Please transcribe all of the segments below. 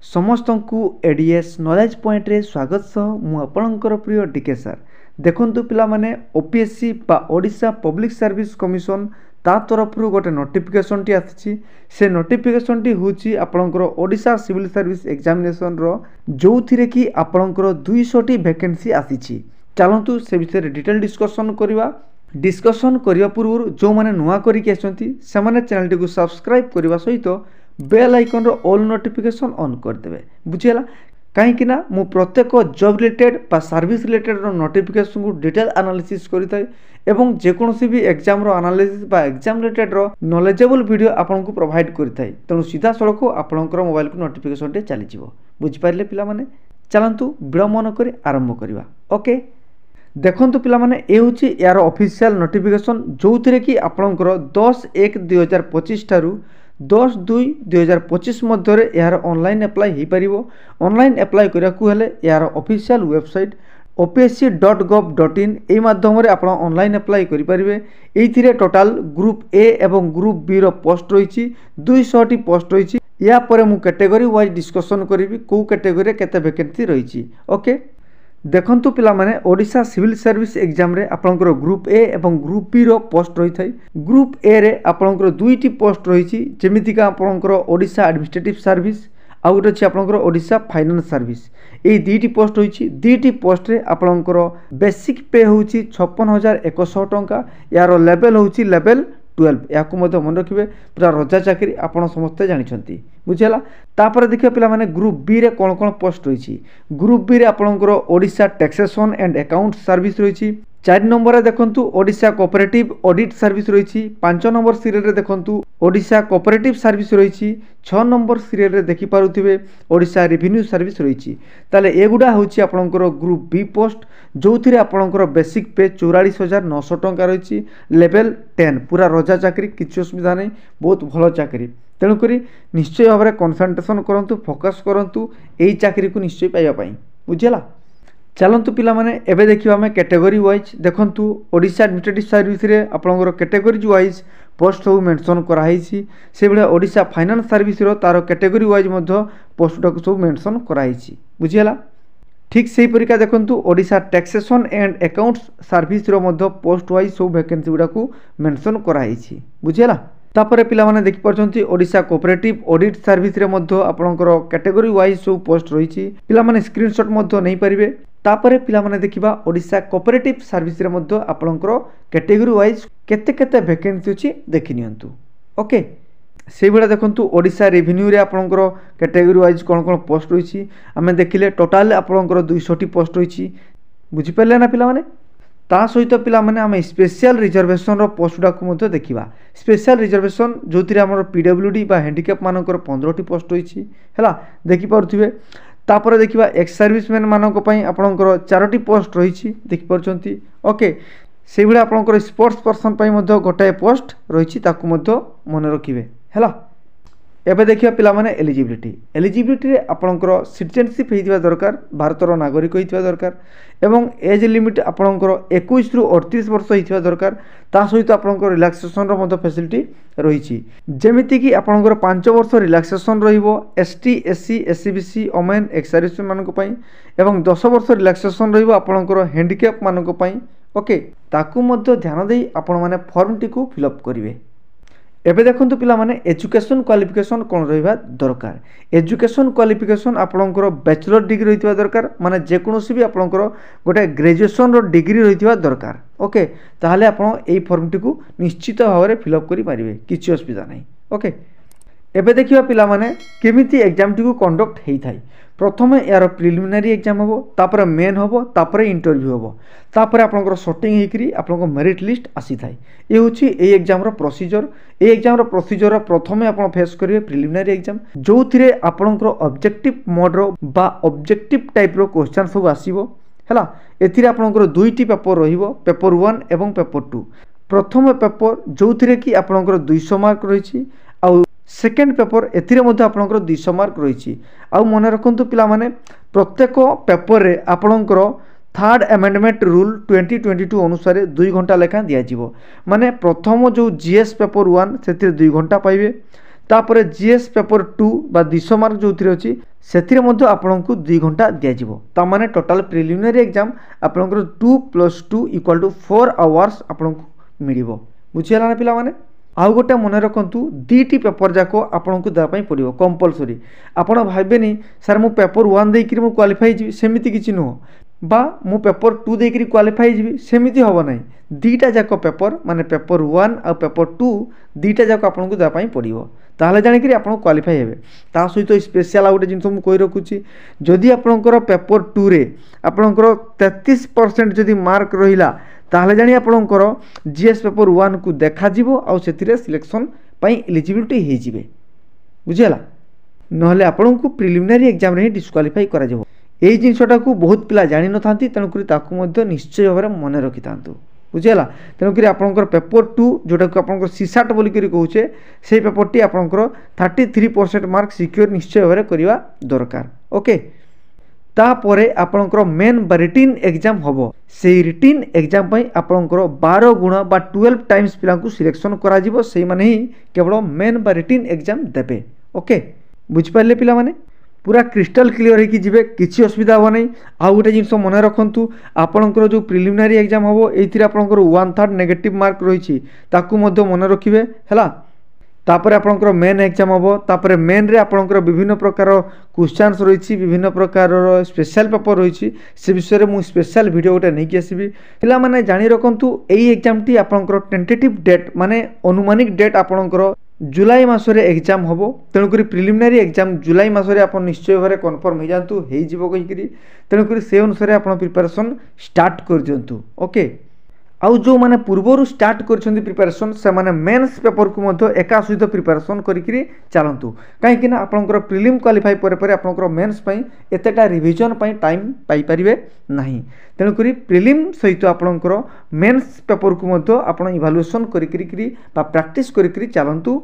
समस्त को ADS knowledge point रे स्वागत सह मु आपणकर प्रिय डीके सर देखंतु पिला माने ओपीएससी बा ओडिशा पब्लिक सर्विस कमिशन ता तरफ रु गोटे नोटिफिकेशन टी आछि से नोटिफिकेशन टी होची आपणकर ओडिशा सिविल सर्विस एग्जामिनेशन रो जोथिरे कि आपणकर 200 टी वैकेंसी आछि। चलंतु से विषय रे डिटेल डिस्कशन करिया पूर्व जो माने नुआ करी के आछंती से माने चैनल टी को सब्सक्राइब करबा सहित बेल आइकन रो ऑल नोटिफिकेशन ऑन कर देबे बुझियला कहीं ना मु प्रत्येक जॉब रिलेटेड बा सर्विस रिलेटेड रो नोटिफिकेशन को डिटेल एनालिसिस करिताय एवं जेकोसी भी एग्जाम रो एनालिसिस बा एग्जाम रिलेटेड रो नॉलेजेबल वीडियो आपन को प्रोवाइड करिताय तेणु सीधा सड़क आपनकर मोबाइल को नोटिफिकेशन टे चली जिवो बुझि पारले पिला माने चलंतु विलंबन करी आरंभ करिवा। ओके देखंतु पिला माने ए होची यार ऑफिशियल नोटिफिकेशन जोथिरे कि आपनकर 10/1/2025 ठारू 10/2/2025 मध्य यार ऑनलाइन अप्लाई हो पारिबो। ऑनलाइन अप्लाई करिया को हेले यार ऑफिशियल वेबसाइट opsc.gov.in ए माध्यम रे आपण ऑनलाइन अप्लाई करि परिबे। एथिरे टोटल ग्रुप ए एवं ग्रुप बी रो पोस्ट रहिछि 200 टी पोस्ट रहिछि। या परे मु कैटेगरी वाइज डिस्कशन करिवि को कैटेगरी केते वैकेंसी रहिछि। ओके देखंतु पिला माने ओडिशा सिविल सर्विस एग्जाम रे आपनकर ग्रुप ए एवं ग्रुप बी रो पोस्ट रही थाई। ग्रुप ए रे आपनकर दुईटी पोस्ट रही जेमिति का आपनकर ओडिशा एडमिनिस्ट्रेटिव सर्विस आ गोटे अछि आपनकर ओडिशा फाइनेंस सर्विस ए दुईटी पोस्ट होईछि। दुईटी पोस्ट रे आपनकर बेसिक पे होछि 56,100 टंका। यार लेवल होछि लेवल 12 या को मन रखिए पूरा रजा चाकरी आपण समस्ते जानिछंती बुझिला। तापर देखिए पिला माने ग्रुप बी रे कोन कोन पोस्ट रही। ग्रुप बी रे आपनकर Odisha taxation and account service रही। 4 नंबर रे देखंतु ओडिशा कोऑपरेटिव ऑडिट सर्विस रही। 5 नंबर सीरियल रे देखंतु ओडिशा कोऑपरेटिव सर्विस रही। 6 नंबर सीरियल रे देखि पारुथिबे ओडिशा रेवेन्यू सर्विस रही। ताले एगुडा होची आपनकर ग्रुप बी पोस्ट जोथिरे आपनकर बेसिक पे 44,900 टंका रही। लेवल 10 पूरा रजा चाकरी किछि असुविधा नहीं बहुत भलो चाकरी तेणुक निश्चय भाव में कनसंट्रेशन करूँ फोकस करूँ यही चाकरी को निश्चय पाइबापी बुझेगा। चलतु पिला माने एबे देखिबा हमें कैटेगरी वाइज देखंतु ओडिशा एडमिनिस्ट्रेटिव सर्विस रे आपनकर कैटेगरी वाइज पोस्ट सब मेंशन कराई से भाया ओडिशा फाइनेंस सर्विस रो तार कैटेगरी वाइज मध्य पोस्ट को सब मेंशन कराई बुझेगा। ठीक से परिका देखंतु Odisha taxation and accounts service रो मध्य पोस्ट वाइज सब वैकेंसी गुडा को मेंशन कराई बुझेगा। तापर पिला माने देखि परछंती ओडिशा कोऑपरेटिव ऑडिट सर्विस रे मध्य आपनकर कैटेगरी वाइज सब पोस्ट रही। पिला माने स्क्रीनशॉट मध्य नहीं परिबे। तापर पिला माने देखिबा ओडिशा कोऑपरेटिव सर्विस रे मध्य आपनकर कैटेगरी वाइज केते केते वैकेंसी अछि देखि नियंतु। ओके से बेला देखंतु ओडिशा रेवेन्यू रे आपनकर कैटेगरी वाइज कोन कोन पोस्ट रही आमे देखिले टोटल आपनकर 200 टी पोस्ट रही बुझि परले ना पिला माने। ता सहित पिला माने आमे स्पेशल रिजर्वेशन रो पोस्ट डा को मध्य देखिबा। स्पेशल रिजर्वेशन जोथिरे हमर पीडब्ल्यूडी बा हैंडीकैप मानकर 15 टी पोस्ट रही हैला देखि पारुथिबे। तापर देखिबा एक्स सर्विसमैन मानक पई आपनकर 4 टी पोस्ट रही देखि परछंती। ओके से बेला आपनकर स्पोर्ट्स पर्सन पई मध्य गोटाए पोस्ट रही ताकू मध्य मन रखिबे हैला। एबे देखिबा पिला माने एलिजिबिलिटी रे आपनकर सिटीजनशिप हेतिबा दरकार भारतर नागरिक हेतिबा दरकार एवं एज लिमिट आपनकर 21 रु 38 वर्ष हेतिबा दरकार। ता सहित आपनकर रिलैक्सेशन रो मध्य फैसिलिटी रही जेमिति कि आपनकर 5 वर्ष रिलैक्सेशन रहिबो ST SC SEBC women ex serviceman मानक पई एवं 10 वर्ष रिलैक्सेशन रहिबो आपनकर हैंडीकैप मानक पई। ओके ताकू मध्य ध्यान देई आपण माने फॉर्म टी को फिल अप करिवे। एबे देखंतु पिला माने एजुकेशन क्वालिफिकेशन कोन रहिबा दरकार। एजुकेशन क्वालिफिकेशन आपनकर बैचलर डिग्री रहितबा दरकार माने जे कोनोसी भी आपनकर गोटे ग्रेजुएशन रो डिग्री रहितबा दरकार। ओके ताहले आपण एई फॉर्म टी को निश्चित भाव में फिल अप करि पारिबे किछि असुविधा नहीं। ओके एबे देखिबा पिला माने केमिति एग्जाम टी को कंडक्ट हेई थाई। प्रथमे यार प्रिलिमिनारी एग्जाम होबो तापर मेन होबो तापर इंटरव्यू होबो तापर आपनकर शॉर्टिंग हेकरी आपनकर मेरिट लिस्ट आसी थाई। ए होची ए एग्जाम रो प्रोसीजर। ए एग्जाम रो प्रोसीजर प्रथमे आपण फेस करिवे प्रिलिमिनारी एग्जाम जोथिरे आपनकर ऑब्जेक्टिव मोड रो बा ऑब्जेक्टिव टाइप रो क्वेश्चन सब आसीबो हैला। एथिरे आपनकर दुईटी पेपर रहिबो पेपर 1 एवं पेपर 2। प्रथम पेपर जोथिरे कि आपनकर 200 मार्क रहिछि आ सेकेंड पेपर एथिरे मध्य आपनकर 200 मार्क रही। आ मन रखंतु पिला माने प्रत्येक पेपर रे आपनकर थर्ड अमेंडमेंट रूल 2022 अनुसार 2 घंटा लेखा दिया जिवो माने प्रथम जो जीएस पेपर 1 से 2 घंटा पाइबे तापर जीएस पेपर 2 बा 200 मार्क जो अच्छी से आपको 2 घंटा दिज्व ताने टोटाल प्रिलिमिनरी एग्जाम आपंकर 2 + 2 = 4 आवर्स आपको मिल बुझीगला ना पिला माने आउ गोटे मन रखु दुईटी पेपर जाक आपको देवाई पड़ो कंपलसरी आपड़ भावेनि सर मु पेपर 1 देकर मु क्वालिफाई जी सेमती किसी नुह बा मु पेपर 2 देकर क्वालिफाई जी सेमती हम ना दुईटा जाक पेपर माने पेपर 1 आ पेपर 2 दुईटा जाक आपको देवाई पड़ो ताहले जानिक आप क्वालिफाई हे ता सहित स्पेशल आ गोटे जिन मुझे कही रखुच्छी जदि आपंकर पेपर 2 रे आपंकर 33% जदि मार्क रहा ताहले जानी आपंकर जीएस पेपर 1 को देखा आउ से सिलेक्शन एलिजिबिलिटी हो जाए बुझीगला नहले आपन को प्रिलिमिनारी एग्जाम रे डिस्क्वालिफाई करा जाबो एई जिनसटा को बहुत पिला जानि न थांती तणुकरी ताकू मध्ये निश्चय भाବରେ मने रखि थांतु बुझीगला तणुकरी आपनकर पेपर 2 जोटा को आपनकर सीसाट बोली करी कहूचे से पेपर टी आपनकर 33% मार्क सिक्योर निश्चय भाବରେ करिवा दरकार ओके तापरे आपनकर मेन बा रिटिन एग्जाम होबो से रिटिन एग्जाम पई आपनकर 12 गुणा बा 12 टाइम्स पिला को सिलेक्शन करा जिवो सेई माने ही केवल मेन बा रिटिन एग्जाम देबे ओके बुझ पाले पिला माने पूरा क्रिस्टल क्लियर होगी जी किसी असुविधा हे नहीं आउ गोटे जिन मन रखु आपणकर जो प्रिलिमिनारी एग्जाम हम ये आपंकर 1/3 नेगेटिव मार्क रही मन रखिए है तापर आपंकर मेन एग्जाम हम तापर मेन रे आपंकर विभिन्न प्रकार क्वेश्चंस रही विभिन्न प्रकार स्पेशल पेपर रही से विषय में मुझे स्पेशल वीडियो गोटे नहीं आसबि पिला माने जानी रखु यही एग्जाम टी आपंकर टेंटेटिव डेट माने अनुमानिक डेट आपंकर जुलाई मासरे एग्जाम हम तेणुक प्रिलिमिनारी एग्जाम जुलाई मासरे आप निश्चय भाव कन्फर्म हो जातु कहीकि तेणुक से अनुसार आप प्रिपरेशन स्टार्ट कर दिंतु ओके आउ जो माने पूर्वर स्टार्ट कर प्रिपरेशन से माने मेंस पेपर को मध्य एका सहित प्रिपरेशन करी चलतु कहीं आपंकर प्रिलिम क्वालिफाई पर आपंकर मेंस एतेटा रिविजन टाइम पाई परिबे नहीं तेणुक प्रिलिम सहित आपंकर मेंस पेपर को मध्य आप इवालुएसन करी प्रैक्टिस करी चलतु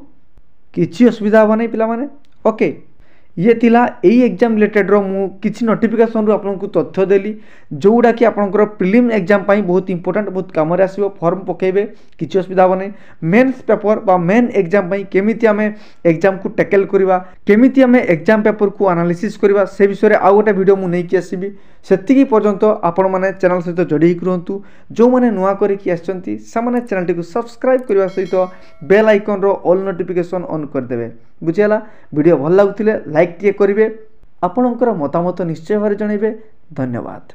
किसी असुविधा हे नहीं पिला माने ओके ये थिला एई एग्जाम रिलेटेड रो मु किछि नोटिफिकेशन रो आपनको तथ्य देली जोउडा कि आपनकर प्रिलिम एग्जाम पाई बहुत इंपोर्टेंट बहुत काम रे आसीबो फॉर्म पकेबे किछि असुविधा होने मेंस पेपर बा मेन एग्जाम पाई केमिति हमें एग्जाम को टैकल करबा केमिति हमें एग्जाम पेपर को एनालिसिस करबा से विषय रे आ गोटे वीडियो मु नै कि आसीबी सेतिकी पर्यंत आपण माने चैनल सहित जोड़ी रहंतु जो माने नुआ करी कि आछंती से माने चैनल को सब्सक्राइब करबा सहित बेल आइकन रो ऑल नोटिफिकेशन ऑन कर देबे बुझियाला वीडियो भल लागुथिले लाइक टिए करिवे आपणकर मतामत निश्चय भारे जणैबे धन्यवाद।